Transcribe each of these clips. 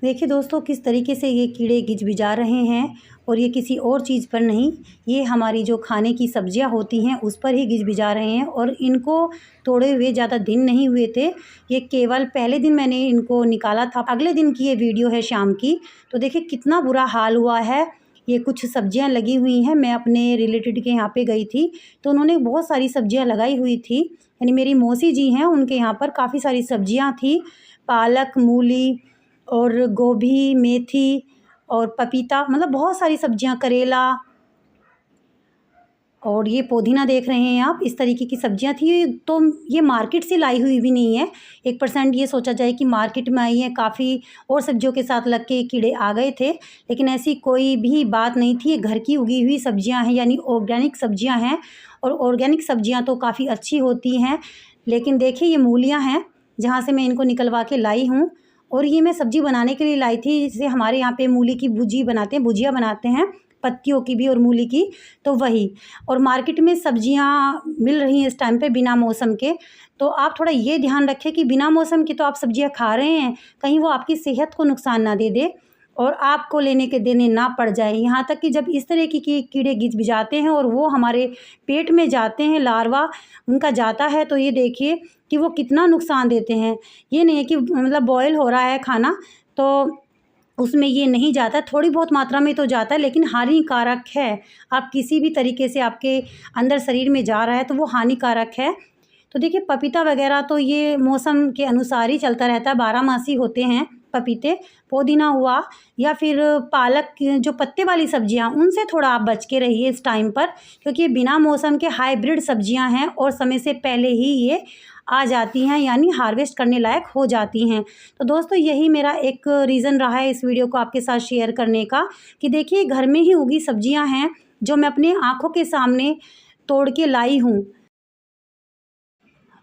देखिए दोस्तों, किस तरीके से ये कीड़े गिजबिजा रहे हैं और ये किसी और चीज़ पर नहीं, ये हमारी जो खाने की सब्जियां होती हैं उस पर ही गिजबिजा रहे हैं। और इनको तोड़े हुए ज़्यादा दिन नहीं हुए थे, ये केवल पहले दिन मैंने इनको निकाला था। अगले दिन की ये वीडियो है शाम की। तो देखिए कितना बुरा हाल हुआ है। ये कुछ सब्जियां लगी हुई हैं, मैं अपने रिलेटेड के यहाँ पे गई थी तो उन्होंने बहुत सारी सब्जियां लगाई हुई थी, यानी मेरी मौसी जी हैं उनके यहाँ पर काफ़ी सारी सब्जियां थी, पालक, मूली और गोभी, मेथी और पपीता, मतलब बहुत सारी सब्जियां, करेला और ये पुदीना देख रहे हैं आप, इस तरीके की सब्जियां थी। तो ये मार्केट से लाई हुई भी नहीं है। 1% ये सोचा जाए कि मार्केट में आई है, काफ़ी और सब्जियों के साथ लग के कीड़े आ गए थे, लेकिन ऐसी कोई भी बात नहीं थी। ये घर की उगी हुई सब्जियां हैं, यानी ऑर्गेनिक सब्जियां हैं। और ऑर्गेनिक सब्जियां तो काफ़ी अच्छी होती हैं। लेकिन देखिए ये मूलियाँ हैं जहाँ से मैं इनको निकलवा के लाई हूँ, और ये मैं सब्ज़ी बनाने के लिए लाई थी। जैसे हमारे यहाँ पे मूली की भुजी बनाते हैं, भुजिया बनाते हैं, पत्तियों की भी और मूली की, तो वही। और मार्केट में सब्जियां मिल रही हैं इस टाइम पे बिना मौसम के, तो आप थोड़ा ये ध्यान रखें कि बिना मौसम की तो आप सब्जियां खा रहे हैं, कहीं वो आपकी सेहत को नुकसान ना दे दे और आपको लेने के देने ना पड़ जाए। यहाँ तक कि जब इस तरह की कीड़े गिजबिजाते हैं और वो हमारे पेट में जाते हैं, लार्वा उनका जाता है, तो ये देखिए कि वो कितना नुकसान देते हैं। ये नहीं है कि मतलब बॉयल हो रहा है खाना तो उसमें ये नहीं जाता, थोड़ी बहुत मात्रा में तो जाता है, लेकिन हानिकारक है। आप किसी भी तरीके से आपके अंदर शरीर में जा रहा है तो वो हानिकारक है। तो देखिए पपीता वगैरह तो ये मौसम के अनुसार ही चलता रहता है, बारहमासी होते हैं पपीते। पुदीना हुआ या फिर पालक जो पत्ते वाली सब्जियां, उनसे थोड़ा आप बच के रहिए इस टाइम पर, क्योंकि ये बिना मौसम के हाइब्रिड सब्जियां हैं और समय से पहले ही ये आ जाती हैं, यानी हार्वेस्ट करने लायक हो जाती हैं। तो दोस्तों यही मेरा एक रीज़न रहा है इस वीडियो को आपके साथ शेयर करने का, कि देखिए घर में ही उगी सब्जियां हैं जो मैं अपनी आँखों के सामने तोड़ के लाई हूँ।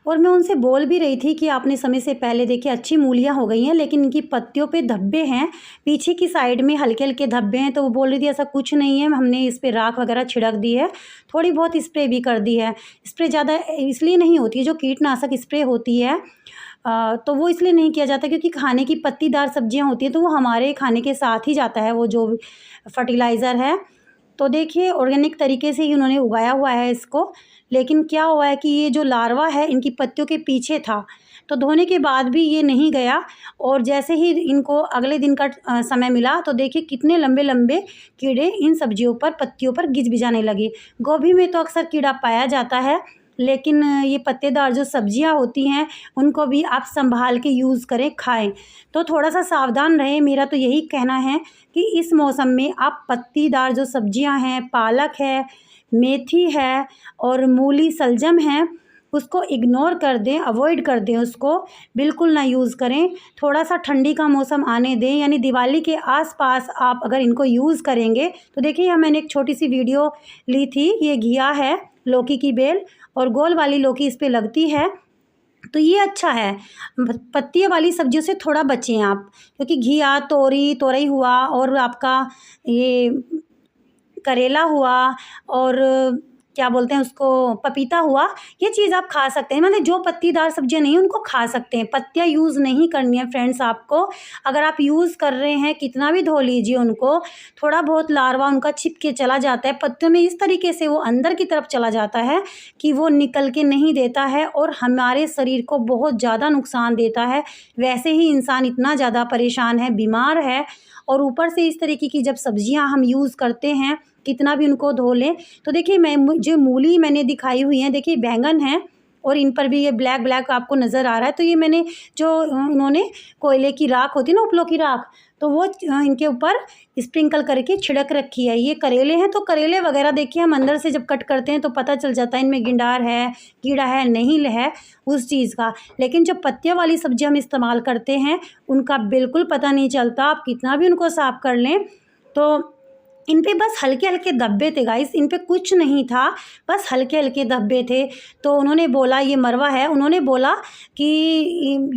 और मैं उनसे बोल भी रही थी कि आपने समय से पहले देखिए अच्छी मूलियाँ हो गई हैं, लेकिन इनकी पत्तियों पे धब्बे हैं, पीछे की साइड में हल्के-हल्के धब्बे हैं। तो वो बोल रही थी ऐसा कुछ नहीं है, हमने इस पे राख वगैरह छिड़क दी है, थोड़ी बहुत स्प्रे भी कर दी है। स्प्रे ज़्यादा इसलिए नहीं होती है, जो कीटनाशक स्प्रे होती है तो वो इसलिए नहीं किया जाता क्योंकि खाने की पत्तीदार सब्जियाँ होती हैं तो वो हमारे खाने के साथ ही जाता है वो जो फर्टिलाइज़र है। तो देखिए ऑर्गेनिक तरीके से ही उन्होंने उगाया हुआ है इसको, लेकिन क्या हुआ है कि ये जो लार्वा है इनकी पत्तियों के पीछे था, तो धोने के बाद भी ये नहीं गया। और जैसे ही इनको अगले दिन का समय मिला तो देखिए कितने लंबे-लंबे कीड़े इन सब्जियों पर, पत्तियों पर गिजबिजाने लगे। गोभी में तो अक्सर कीड़ा पाया जाता है, लेकिन ये पत्तेदार जो सब्जियां होती हैं उनको भी आप संभाल के यूज़ करें, खाएं। तो थोड़ा-सा सावधान रहें, मेरा तो यही कहना है कि इस मौसम में आप पत्तीदार जो सब्जियां हैं, पालक है, मेथी है और मूली, सलजम है, उसको इग्नोर कर दें, अवॉइड कर दें उसको, बिल्कुल ना यूज़ करें। थोड़ा-सा ठंडी का मौसम आने दें, यानी दिवाली के आस-पास आप अगर इनको यूज़ करेंगे तो देखिए यहाँ मैंने एक छोटी-सी वीडियो ली थी, ये घिया है, लौकी की बेल और गोल वाली लौकी इस पे लगती है, तो ये अच्छा है। पत्तियों वाली सब्जियों से थोड़ा बचें आप, क्योंकि घिया, तोरी, तोरई हुआ और आपका ये करेला हुआ और क्या बोलते हैं उसको, पपीता हुआ, ये चीज़ आप खा सकते हैं। मतलब जो पत्तीदार सब्जियां नहीं उनको खा सकते हैं, पत्तियां यूज़ नहीं करनी है फ्रेंड्स आपको। अगर आप यूज़ कर रहे हैं कितना भी धो लीजिए उनको, थोड़ा बहुत लार्वा उनका छिप के चला जाता है पत्तियों में, इस तरीके से वो अंदर की तरफ चला जाता है कि वो निकल के नहीं देता है और हमारे शरीर को बहुत ज़्यादा नुकसान देता है। वैसे ही इंसान इतना ज़्यादा परेशान है, बीमार है, और ऊपर से इस तरीके की जब सब्जियां हम यूज़ करते हैं, कितना भी उनको धो लें। तो देखिए मैं जो मूली मैंने दिखाई हुई है, देखिए बैंगन है और इन पर भी ये ब्लैक ब्लैक आपको नज़र आ रहा है, तो ये मैंने जो उन्होंने कोयले की राख होती है ना, उपलों की राख, तो वो इनके ऊपर स्प्रिंकल करके छिड़क रखी है। ये करेले हैं, तो करेले वगैरह देखिए हम अंदर से जब कट करते हैं तो पता चल जाता है इनमें गिंडार है, कीड़ा है, नहीं है उस चीज़ का। लेकिन जो पत्तियों वाली सब्जी हम इस्तेमाल करते हैं उनका बिल्कुल पता नहीं चलता, आप कितना भी उनको साफ़ कर लें। तो इन पे बस हल्के-हल्के धब्बे थे गाइस, इन पे कुछ नहीं था, बस हल्के-हल्के धब्बे थे। तो उन्होंने बोला, ये मरवा है, उन्होंने बोला कि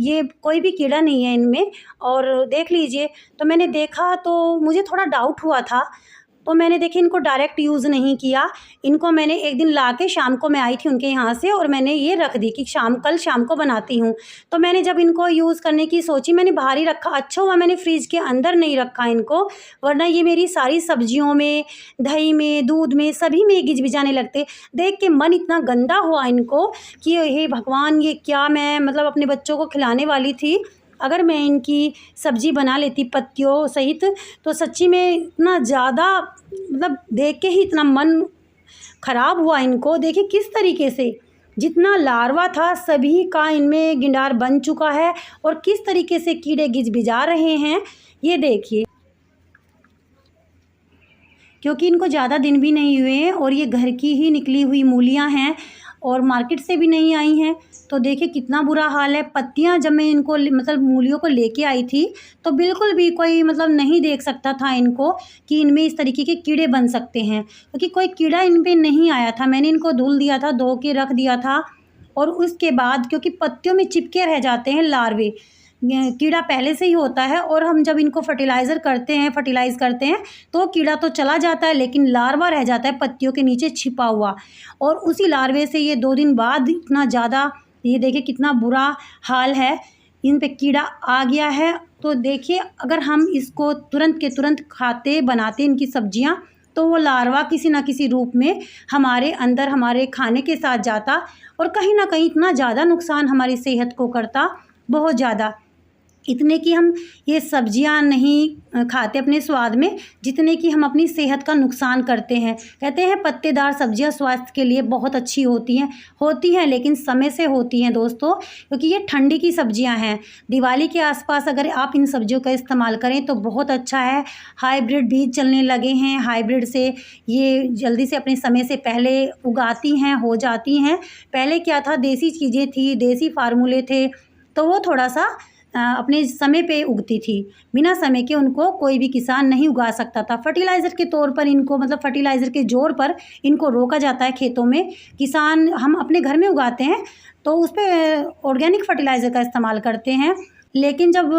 ये कोई भी कीड़ा नहीं है इनमें और देख लीजिए। तो मैंने देखा तो मुझे थोड़ा डाउट हुआ था, तो मैंने देखिए इनको डायरेक्ट यूज़ नहीं किया। इनको मैंने एक दिन ला के, शाम को मैं आई थी उनके यहाँ से और मैंने ये रख दी कि कल शाम को बनाती हूँ। तो मैंने जब इनको यूज़ करने की सोची, मैंने बाहर ही रखा। अच्छा हुआ मैंने फ्रिज के अंदर नहीं रखा इनको, वरना ये मेरी सारी सब्जियों में, दही में, दूध में, सभी में गिजगिजाने लगते। देख के मन इतना गंदा हुआ इनको कि हे भगवान, ये क्या मैं मतलब अपने बच्चों को खिलाने वाली थी। अगर मैं इनकी सब्ज़ी बना लेती पत्तियों सहित तो सच्ची में इतना ज़्यादा मतलब देख के ही इतना मन ख़राब हुआ इनको। देखिए किस तरीके से जितना लार्वा था सभी का इनमें गिंडार बन चुका है और किस तरीके से कीड़े गिजगिजा रहे हैं ये देखिए। क्योंकि इनको ज़्यादा दिन भी नहीं हुए हैं और ये घर की ही निकली हुई मूलियाँ हैं और मार्केट से भी नहीं आई हैं। तो देखिए कितना बुरा हाल है। पत्तियाँ जब मैं इनको मतलब मूलियों को लेके आई थी तो बिल्कुल भी कोई मतलब नहीं देख सकता था इनको कि इनमें इस तरीके के कीड़े बन सकते हैं, क्योंकि कोई कीड़ा इन पे नहीं आया था। मैंने इनको धुल दिया था, धो के रख दिया था और उसके बाद क्योंकि पत्तियों में चिपके रह जाते हैं लार्वे, कीड़ा पहले से ही होता है और हम जब इनको फर्टिलाइज़ करते हैं तो कीड़ा तो चला जाता है लेकिन लार्वा रह जाता है पत्तियों के नीचे छिपा हुआ। और उसी लार्वे से ये 2 दिन बाद इतना ज़्यादा, ये देखिए कितना बुरा हाल है, इन पे कीड़ा आ गया है। तो देखिए अगर हम इसको तुरंत के तुरंत बनाते इनकी सब्जियां तो वो लार्वा किसी ना किसी रूप में हमारे अंदर, हमारे खाने के साथ जाता और कहीं ना कहीं इतना ज़्यादा नुकसान हमारी सेहत को करता, बहुत ज़्यादा। इतने कि हम ये सब्जियां नहीं खाते अपने स्वाद में, जितने कि हम अपनी सेहत का नुकसान करते हैं। कहते हैं पत्तेदार सब्जियां स्वास्थ्य के लिए बहुत अच्छी होती हैं लेकिन समय से होती हैं दोस्तों, क्योंकि ये ठंडी की सब्जियां हैं। दिवाली के आसपास अगर आप इन सब्जियों का इस्तेमाल करें तो बहुत अच्छा है। हाइब्रिड बीज चलने लगे हैं, हाइब्रिड से ये जल्दी से अपने समय से पहले उगाती हैं, हो जाती हैं। पहले क्या था, देसी चीज़ें थी, देसी फार्मूले थे, तो वो थोड़ा सा अपने समय पे उगती थी। बिना समय के उनको कोई भी किसान नहीं उगा सकता था। फर्टिलाइज़र के तौर पर इनको, मतलब फर्टिलाइज़र के ज़ोर पर इनको रोका जाता है खेतों में। किसान, हम अपने घर में उगाते हैं तो उस पे ऑर्गेनिक फर्टिलाइज़र का इस्तेमाल करते हैं, लेकिन जब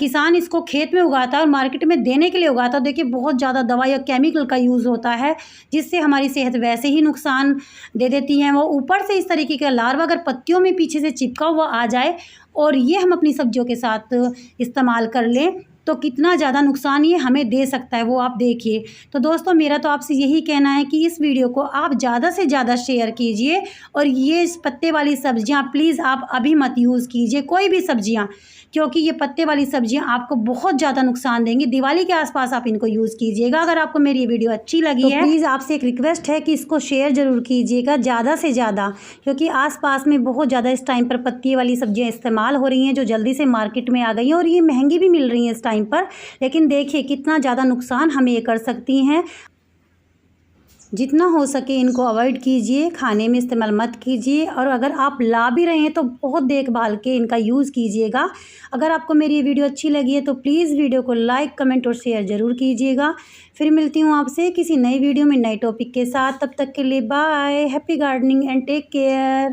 किसान इसको खेत में उगाता है और मार्केट में देने के लिए उगाता है, देखिए बहुत ज़्यादा दवाई और केमिकल का यूज़ होता है, जिससे हमारी सेहत वैसे ही नुकसान दे देती है। वो ऊपर से इस तरीके का लार्वा अगर पत्तियों में पीछे से चिपका हुआ आ जाए और ये हम अपनी सब्जियों के साथ इस्तेमाल कर लें तो कितना ज़्यादा नुकसान ये हमें दे सकता है, वो आप देखिए। तो दोस्तों मेरा तो आपसे यही कहना है कि इस वीडियो को आप ज़्यादा से ज़्यादा शेयर कीजिए और ये पत्ते वाली सब्जियां प्लीज़ आप अभी मत यूज़ कीजिए, कोई भी सब्जियां, क्योंकि ये पत्ते वाली सब्जियां आपको बहुत ज़्यादा नुकसान देंगी। दिवाली के आसपास आप इनको यूज़ कीजिएगा। अगर आपको मेरी ये वीडियो अच्छी लगी है तो प्लीज़ आपसे एक रिक्वेस्ट है कि इसको शेयर ज़रूर कीजिएगा ज़्यादा से ज़्यादा, क्योंकि आसपास में बहुत ज़्यादा इस टाइम पर पत्ती वाली सब्जियां इस्तेमाल हो रही हैं जो जल्दी से मार्केट में आ गई हैं और ये महंगी भी मिल रही हैं इस टाइम पर। लेकिन देखिए कितना ज़्यादा नुकसान हमें ये कर सकती हैं। जितना हो सके इनको अवॉइड कीजिए, खाने में इस्तेमाल मत कीजिए, और अगर आप ला भी रहे हैं तो बहुत देखभाल के इनका यूज़ कीजिएगा। अगर आपको मेरी ये वीडियो अच्छी लगी है तो प्लीज़ वीडियो को लाइक, कमेंट और शेयर ज़रूर कीजिएगा। फिर मिलती हूँ आपसे किसी नई वीडियो में नए टॉपिक के साथ। तब तक के लिए bye, happy gardening and take care.